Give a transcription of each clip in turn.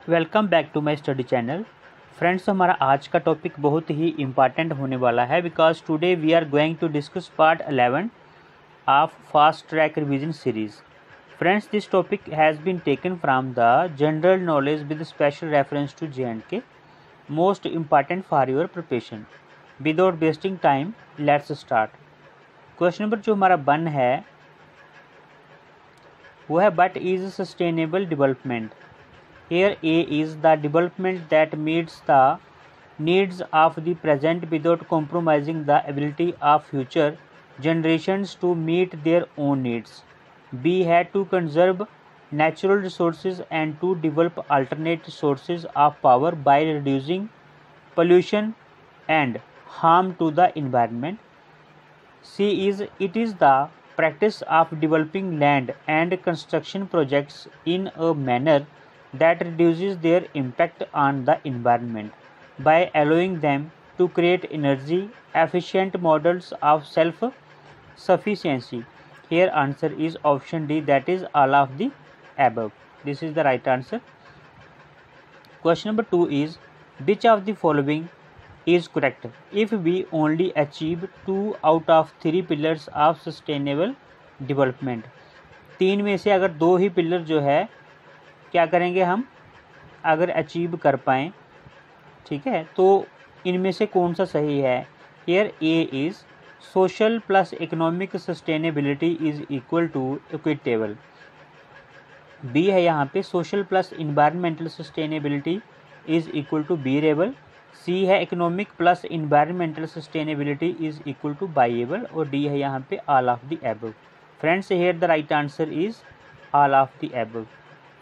Welcome back to my study channel. Friends, हमारा आज का टॉपिक बहुत ही इम्पॉर्टेंट होने वाला है because today we are going to discuss part 11 of fast track revision series. Friends, this topic has been taken from the general knowledge with special reference to JNK, most important for your preparation. Without wasting time let's start. Question number जो हमारा 1 है वो है what is sustainable development. Here A is the development that meets the needs of the present without compromising the ability of future generations to meet their own needs. B है to conserve natural resources and to develop alternate sources of power by reducing pollution and harm to the environment. C is it is the practice of developing land and construction projects in a manner that reduces their impact on the environment by allowing them to create energy efficient models of self sufficiency. Here answer is option D, that is all of the above. This is the right answer. Question number 2 is which of the following is correct if we only achieve 2 out of 3 pillars of sustainable development। 3 में से अगर 2 ही pillar जो है क्या करेंगे हम अगर achieve कर पाएँ, ठीक है, तो इनमें से कौन सा सही है। Here A is social plus economic sustainability is equal to equitable. B है यहाँ पे social plus environmental sustainability is equal to bearable. C है economic plus environmental sustainability is equal to viable. और डी है यहाँ पे all of the above. Friends, here the right answer is all of the above.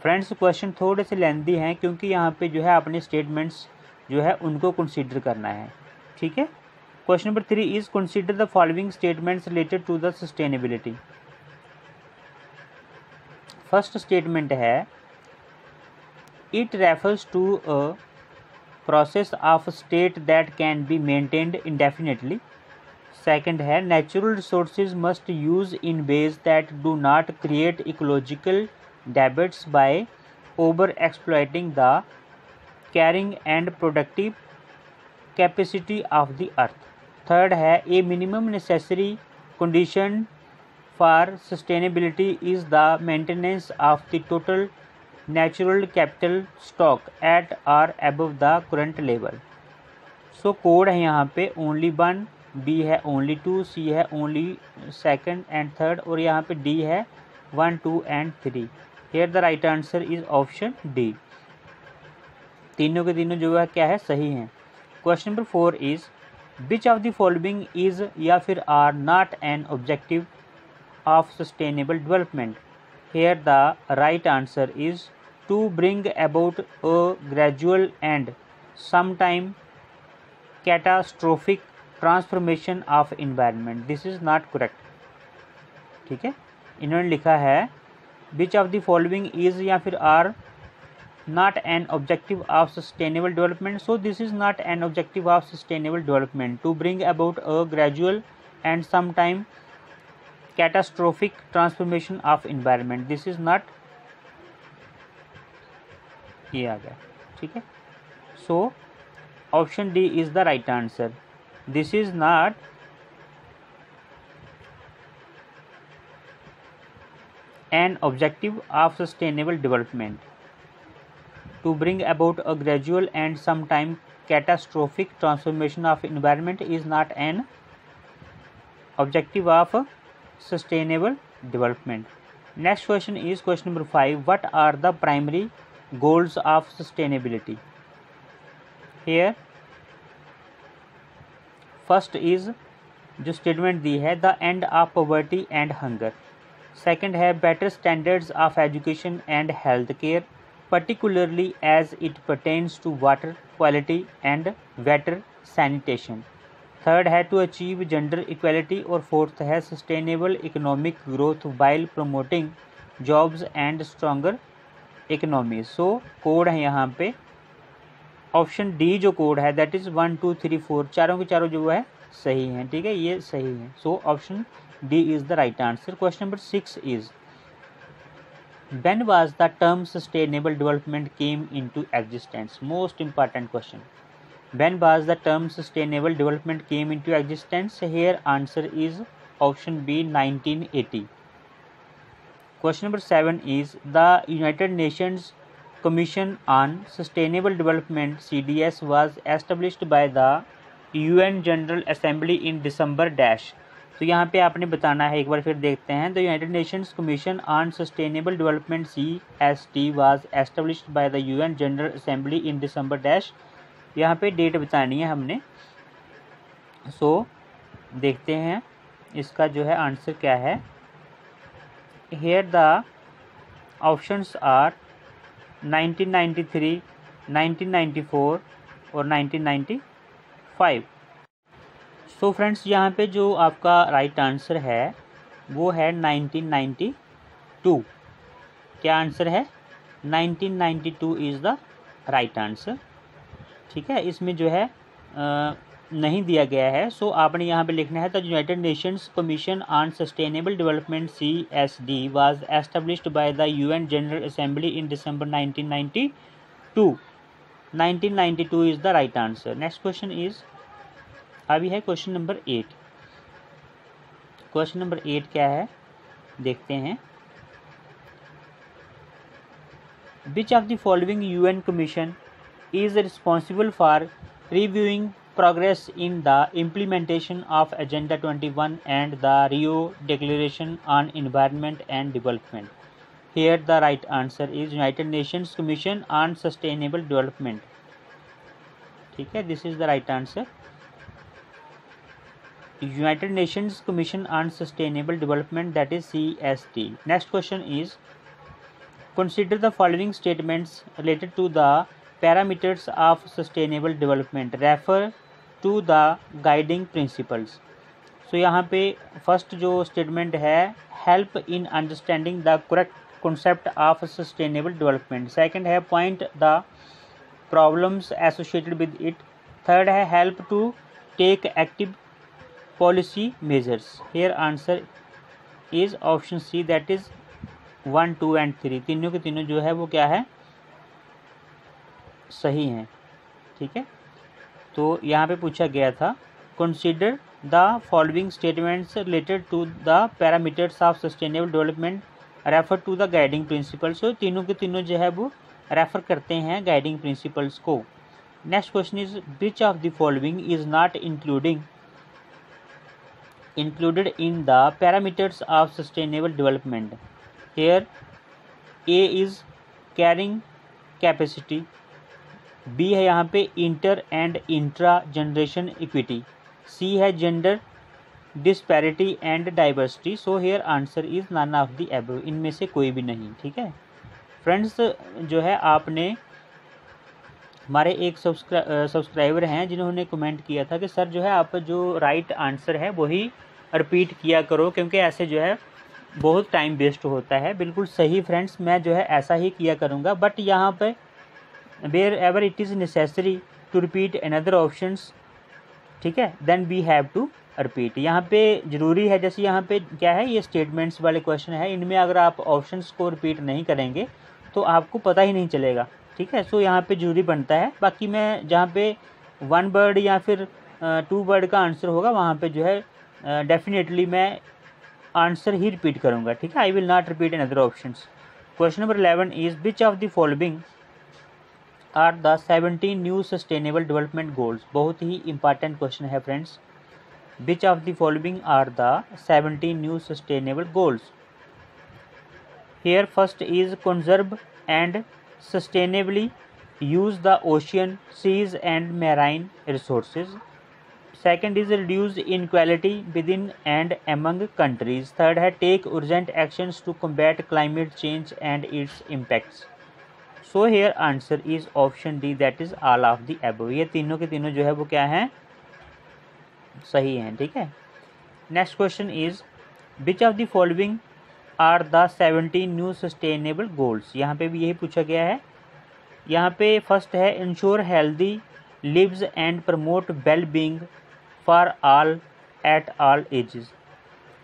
Friends, question थोड़े से लेंदी हैं क्योंकि यहाँ पे जो है अपने स्टेटमेंट्स जो है उनको कंसीडर करना है, ठीक है। Question number 3 is consider the following statements related to the sustainability. First statement है it refers to a process of state that can be maintained indefinitely. Second है natural resources must use in ways that do not create ecological debits by over exploiting the carrying and productive capacity of the earth. Third है a minimum necessary condition for sustainability is the maintenance of the total natural capital stock at or above the current level. So code है यहाँ पे only 1, B है only 2, C है only second and third और यहाँ पे D है 1, 2 and 3। Here the right answer is option D। तीनों के तीनों जो है क्या है सही हैं। Question number 4 is which of the following is या फिर are not an objective of sustainable development. Here the right answer is to bring about a gradual and sometime catastrophic transformation of environment. This is not correct, ठीक है। इन्होंने लिखा है which of the following is या फिर are not an objective of sustainable development. So this is not an objective of sustainable development to bring about a gradual and sometime catastrophic transformation of environment. This is not, ये आ गया, ठीक है। So option D is the right answer. This is not an objective of sustainable development to bring about a gradual and sometime catastrophic transformation of environment is not an objective of sustainable development. Next question is question number 5, what are the primary goals of sustainability। Here first is जो statement दी है the end of poverty and hunger. Second है better standards of education and health care particularly as it pertains to water quality and better sanitation. Third है to achieve gender equality और fourth है sustainable economic growth while promoting jobs and stronger economy. So code है यहाँ पे option D जो code है that is 1, 2, 3, 4 चारों के चारों जो है सही हैं, ठीक है, ये सही है। So option D is the right answer. Question number 6 is When was the term sustainable development came into existence? Most important question. When was the term sustainable development came into existence? Here answer is option B, 1980. Question number 7 is the United Nations Commission on Sustainable Development CDS was established by the UN General Assembly in December dash. तो यहाँ पे आपने बताना है, एक बार फिर देखते हैं. The United Nations commission on sustainable development CSD was established by the UN general assembly in December dash. यहाँ पे डेट बतानी है हमने. सो देखते हैं इसका जो है आंसर क्या है. Here the options are 1993, 1994 और 1995. सो फ्रेंड्स यहाँ पे जो आपका राइट आंसर है वो है 1992. क्या आंसर है? 1992 इज़ द राइट आंसर. ठीक है, इसमें जो है नहीं दिया गया है. सो आपने यहाँ पे लिखना है the United Nations commission on sustainable development CSD was established by the UN general assembly in December 1992. 1992 is the right answer. Next question is अभी है क्वेश्चन नंबर 8. क्वेश्चन नंबर 8 क्या है देखते हैं. विच of the following UN commission is responsible for reviewing progress in the implementation of Agenda 21 and the Rio Declaration on Environment and Development? Here the right answer is United Nations Commission on Sustainable Development. ठीक है, this is the right answer. United Nations Commission on Sustainable Development, that is CSD. Next question is, consider the following statements related to the parameters of sustainable development. Refer to the guiding principles. So यहाँ पे first जो statement है, help in understanding the correct concept of sustainable development. Second है point the problems associated with it. Third है help to take active policy measures. Here answer is option C, that is 1, 2 and 3. तीनों के तीनों जो है वो क्या है, सही हैं. ठीक है, तो यहाँ पे पूछा गया था consider the following statements related to the parameters of sustainable development, refer to the guiding principles. तो तीनों के तीनों जो है वो रेफर करते हैं गाइडिंग प्रिंसिपल्स को. Next question is which of the following is not included in the parameters of sustainable development. Here A is carrying capacity, B है यहाँ पे inter and intra generation equity, C है gender disparity and diversity. So here answer is none of the above. इनमें से कोई भी नहीं. ठीक है फ्रेंड्स, जो है आपने हमारे एक सब्सक्राइबर हैं जिन्होंने कमेंट किया था कि सर जो है आप जो राइट आंसर है वही रिपीट किया करो, क्योंकि ऐसे जो है बहुत टाइम वेस्ट होता है. बिल्कुल सही फ्रेंड्स, मैं जो है ऐसा ही किया करूँगा. बट यहाँ पे wherever it is necessary to repeat another options, ठीक है, then we have to repeat. यहाँ पे ज़रूरी है, जैसे यहाँ पे क्या है, ये स्टेटमेंट्स वाले क्वेश्चन है, इनमें अगर आप ऑप्शंस को रिपीट नहीं करेंगे तो आपको पता ही नहीं चलेगा. ठीक है, सो यहाँ पे जरूरी बनता है. बाकी मैं जहाँ पे 1 वर्ड या फिर 2 वर्ड का आंसर होगा वहाँ पे जो है डेफिनेटली मैं आंसर ही रिपीट करूँगा. ठीक है, I will not repeat another options. Question number 11 is which of the following are the 17 new sustainable development goals. बहुत ही इंपॉर्टेंट क्वेश्चन है friends. Which of the following are the 17 new sustainable goals. Here first is conserve and sustainably use the ocean, seas and marine resources. Second is reduce inequality within and among countries. Third है take urgent actions to combat climate change and its impacts. So here answer is option D, that is all of the above. ये तीनों के तीनों जो है वो क्या हैं, सही हैं. ठीक है, next question is which of the following are the 17 new sustainable goals. यहाँ पे भी यही पूछा गया है. यहाँ पे फर्स्ट है ensure healthy lives and promote well being for all at all ages.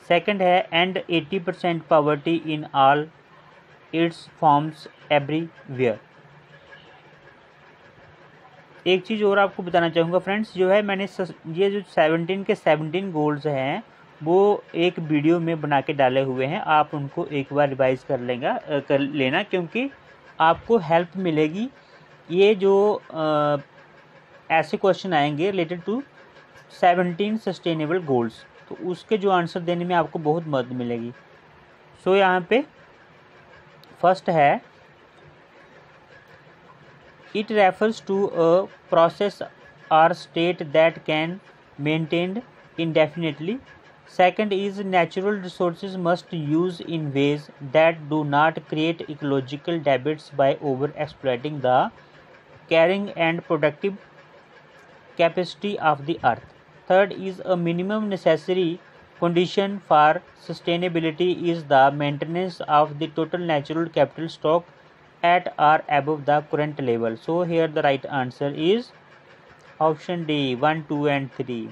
Second है end 80% poverty in all its forms everywhere. एक चीज़ और आपको बताना चाहूँगा फ्रेंड्स, जो है मैंने ये जो 17 के 17 गोल्स हैं वो एक वीडियो में बना के डाले हुए हैं, आप उनको एक बार रिवाइज कर लेना, क्योंकि आपको हेल्प मिलेगी। ये जो ऐसे क्वेश्चन आएंगे रिलेटेड टू 17 सस्टेनेबल गोल्स, तो उसके जो आंसर देने में आपको बहुत मदद मिलेगी। सो यहाँ पे फर्स्ट है, it refers to a process or state that can maintained indefinitely. Second is, natural resources must use in ways that do not create ecological debits by over exploiting the carrying and productive capacity of the earth. Third is, a minimum necessary condition for sustainability is the maintenance of the total natural capital stock at or above the current level. So here the right answer is option D, 1, 2 and 3.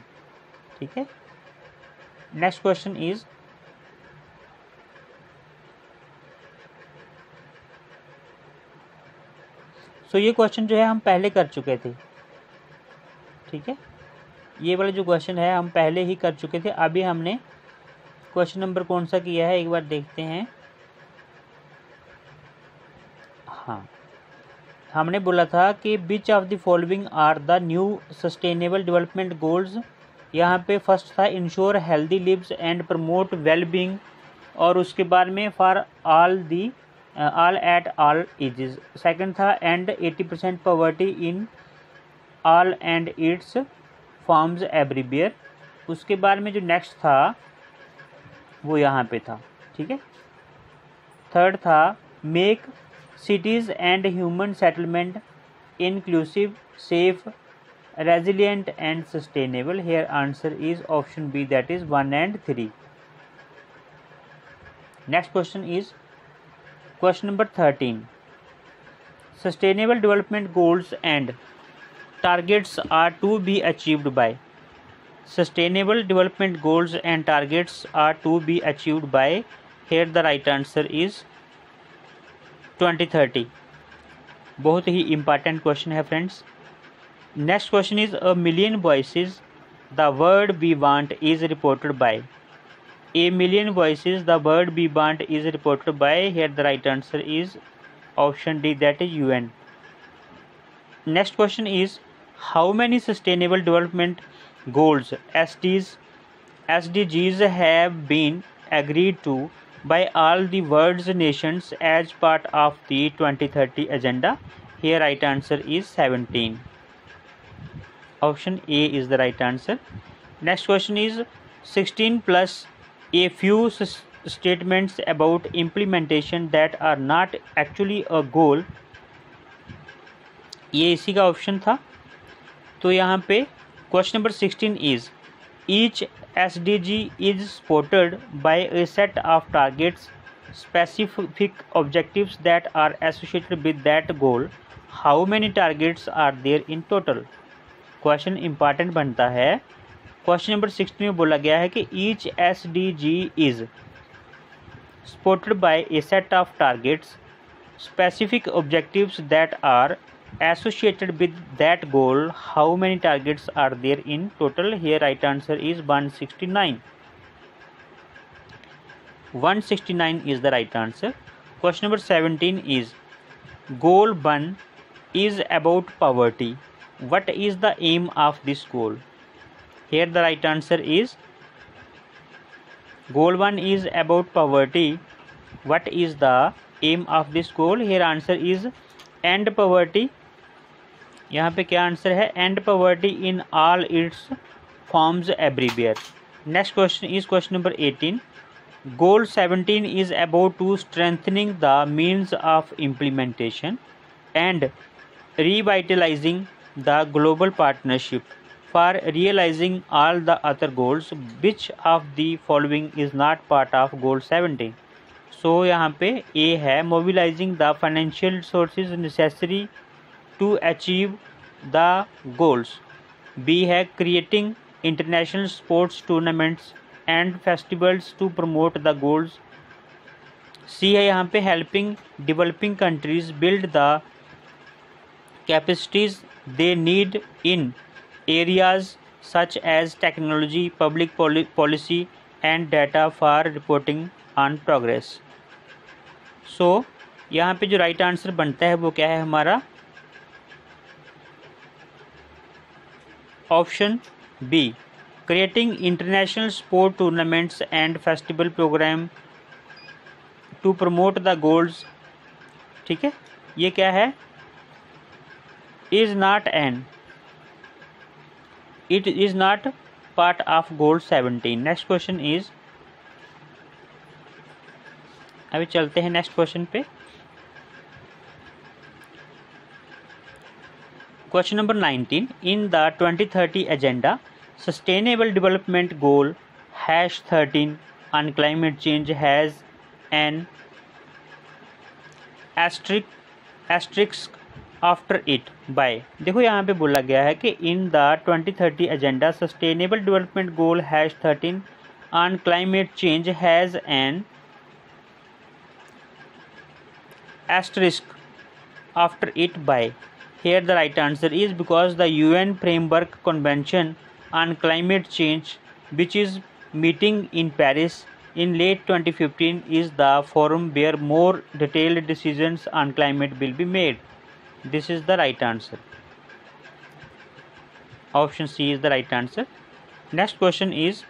ठीक है। Next question is, सो ये question जो है हम पहले कर चुके थे। ठीक है, ये वाला जो क्वेश्चन है हम पहले ही कर चुके थे। अभी हमने क्वेश्चन नंबर कौन सा किया है एक बार देखते हैं। हाँ, हमने बोला था कि which of the following are the new sustainable development goals. यहाँ पे फर्स्ट था ensure healthy lives and promote wellbeing, और उसके बाद में for all at all ages. Second था end 80% poverty in all and its forms everywhere. उसके बाद में जो नेक्स्ट था वो यहाँ पे था। ठीक है, थर्ड था make cities and human settlement inclusive, safe, resilient and sustainable. Here answer is option B, that is 1 and 3. Next question is question number 13. Sustainable development goals and targets are to be achieved by. Sustainable development goals and targets are to be achieved by. Here the right answer is 2030। बहुत ही important question है friends. Next question is, a million voices the world we want is reported by. A million voices the world we want is reported by. Here the right answer is option D, that is UN। Next question is, how many sustainable development goals SDGs have been agreed to by all the world's nations as part of the 2030 agenda? Here right answer is 17. Option A is the right answer. Next question is 16 plus a few statements about implementation that are not actually a goal. ये इसी का option था। तो यहाँ पे question number 16 is, each SDG is supported by a set of targets, specific objectives that are associated with that goal. How many targets are there in total? Question important बनता है। Question number 16 में बोला गया है कि each SDG is supported by a set of targets, specific objectives that are associated with that goal. How many targets are there in total? Here right answer is 169. 169 is the right answer. Question number 17 is, goal 1 is about poverty. What is the aim of this goal? Here the right answer is, goal 1 is about poverty. What is the aim of this goal? Here answer is end poverty. यहाँ पे क्या answer है? End poverty in all its forms everywhere. Next question is question number 18। Goal 17 is about to strengthening the means of implementation and revitalising the global partnership for realising all the other goals. Which of the following is not part of goal 17? So यहाँ पे A है mobilising the financial resources necessary to achieve the goals. B है creating international sports tournaments and festivals to promote the goals. C है यहाँ पे helping developing countries build the capacities they need in areas such as technology, public policy and data for reporting on progress. So यहाँ पे जो right answer बनता है वो क्या है हमारा, option B, creating international sport tournaments and festival programme to promote the goals. ठीक है, ये क्या है, is not an, it is not part of goal 17। Next question is, अभी चलते हैं नेक्स्ट क्वेश्चन पे। Question number 19, in the 2030 agenda sustainable development goal #13 on climate change has an asterisks after it by. देखो यहाँ पे बोला गया है कि in the 2030 agenda sustainable development goal #13 on climate change has N asterisk after it by. Here the right answer is because the UN Framework Convention on Climate Change, which is meeting in Paris in late 2015, is the forum where more detailed decisions on climate will be made. This is the right answer. Option C is the right answer. Next question is,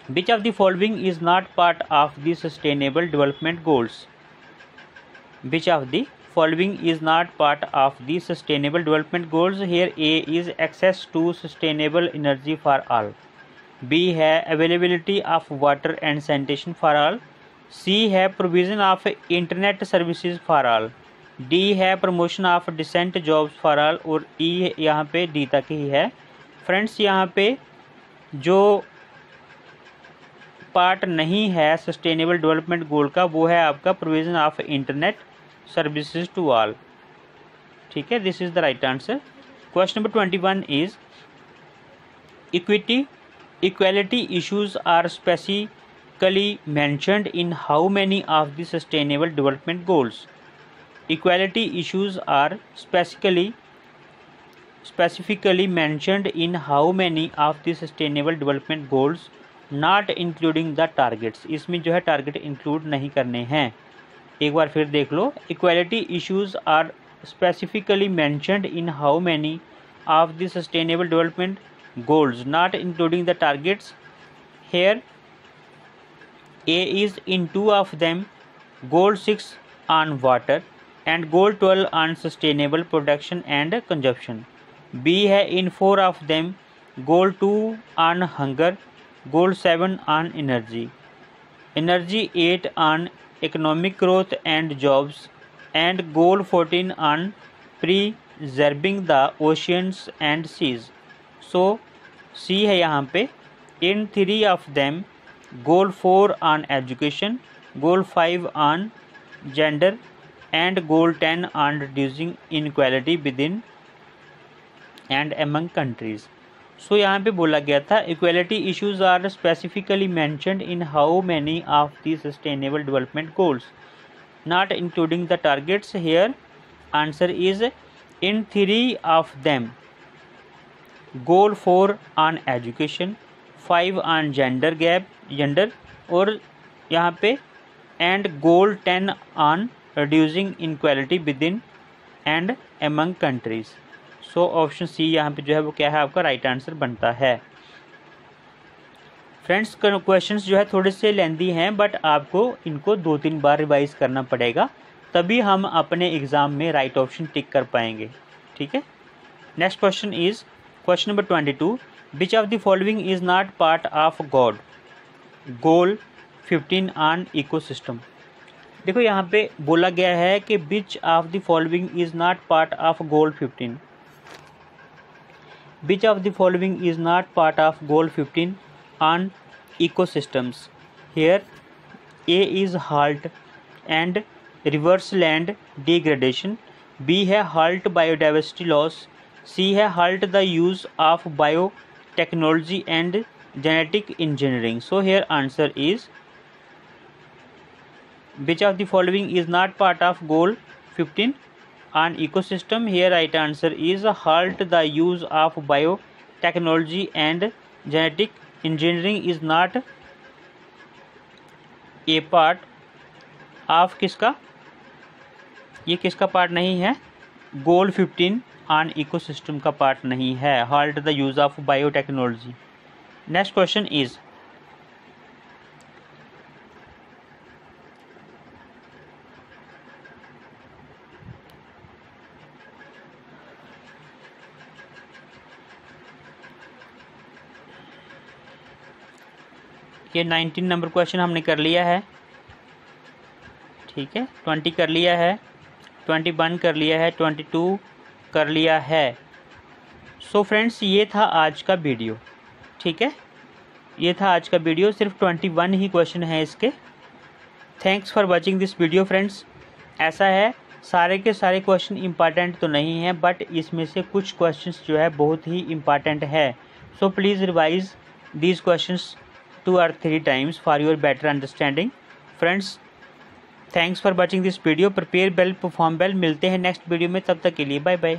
which of the following is not part of the Sustainable Development Goals? Which of the following is not part of the Sustainable Development Goals? Here A is access to sustainable energy for all, B है availability of water and sanitation for all, C है provision of internet services for all, D है promotion of decent jobs for all, और E यहाँ पे D तक ही है। Friends यहाँ पे जो पार्ट नहीं है सस्टेनेबल डेवलपमेंट गोल का वो है आपका provision of internet services to all. ठीक है, this is the right answer. Question number 21 is, equality issues are specifically mentioned in how many of the sustainable development goals? Equality issues are specifically mentioned in how many of the sustainable development goals, not including the targets? इसमें जो है target include नहीं करने हैं। एक बार फिर देख लो, equality issues are specifically mentioned in how many of the sustainable development goals, not including the targets. Here A is in 2 of them, goal 6 on water and goal 12 on sustainable production and consumption. B है in 4 of them, goal 2 on hunger, goal 7 on energy 8 on economic growth and jobs, and goal 14 on preserving the oceans and seas. So C है यहाँ पे, in 3 of them, goal 4 on education, goal 5 on gender and goal 10 on reducing inequality within and among countries. सो यहाँ पे बोला गया था equality issues are specifically mentioned in how many of the sustainable development goals, not including the targets. Here answer is in 3 of them, goal 4 on education, 5 on gender और यहाँ पे and goal 10 on reducing inequality with in and among countries. So option C यहाँ पे जो है वो क्या है आपका राइट आंसर बनता है। फ्रेंड्स क्वेश्चंस जो है थोड़े से लेंदी हैं, बट आपको इनको 2-3 बार रिवाइज करना पड़ेगा, तभी हम अपने एग्ज़ाम में राइट ऑप्शन टिक कर पाएंगे। ठीक है, next question is question number 22, which of the following is not part of goal 15 on ecosystem. देखो यहाँ पे बोला गया है कि which of the following is not part of goal 15। Which of the following is not part of goal 15 on ecosystems? Here A is halt and reverse land degradation, B है halt biodiversity loss, C है halt the use of biotechnology and genetic engineering. So here answer is Which of the following is not part of goal 15 on ecosystem? Here right answer is halt the use of biotechnology and genetic engineering is not a part of किसका, ये किसका part नहीं है? गोल 15 on ecosystem का part नहीं है. halt the use of biotechnology. Next question is ये 19 number question हमने कर लिया है. ठीक है, 20 कर लिया है, 21 कर लिया है, 22 कर लिया है. सो फ्रेंड्स, ये था आज का वीडियो. ठीक है, ये था आज का वीडियो. सिर्फ 21 ही क्वेश्चन है इसके. Thanks for watching this video friends. ऐसा है, सारे के सारे क्वेश्चन इम्पॉर्टेंट तो नहीं हैं, बट इसमें से कुछ क्वेश्चंस जो है बहुत ही इम्पॉर्टेंट है. So please revise these questions 2 or 3 times for your better understanding. Friends, thanks for watching this video. Prepare well, perform well. मिलते हैं नेक्स्ट वीडियो में, तब तक के लिए बाय बाय.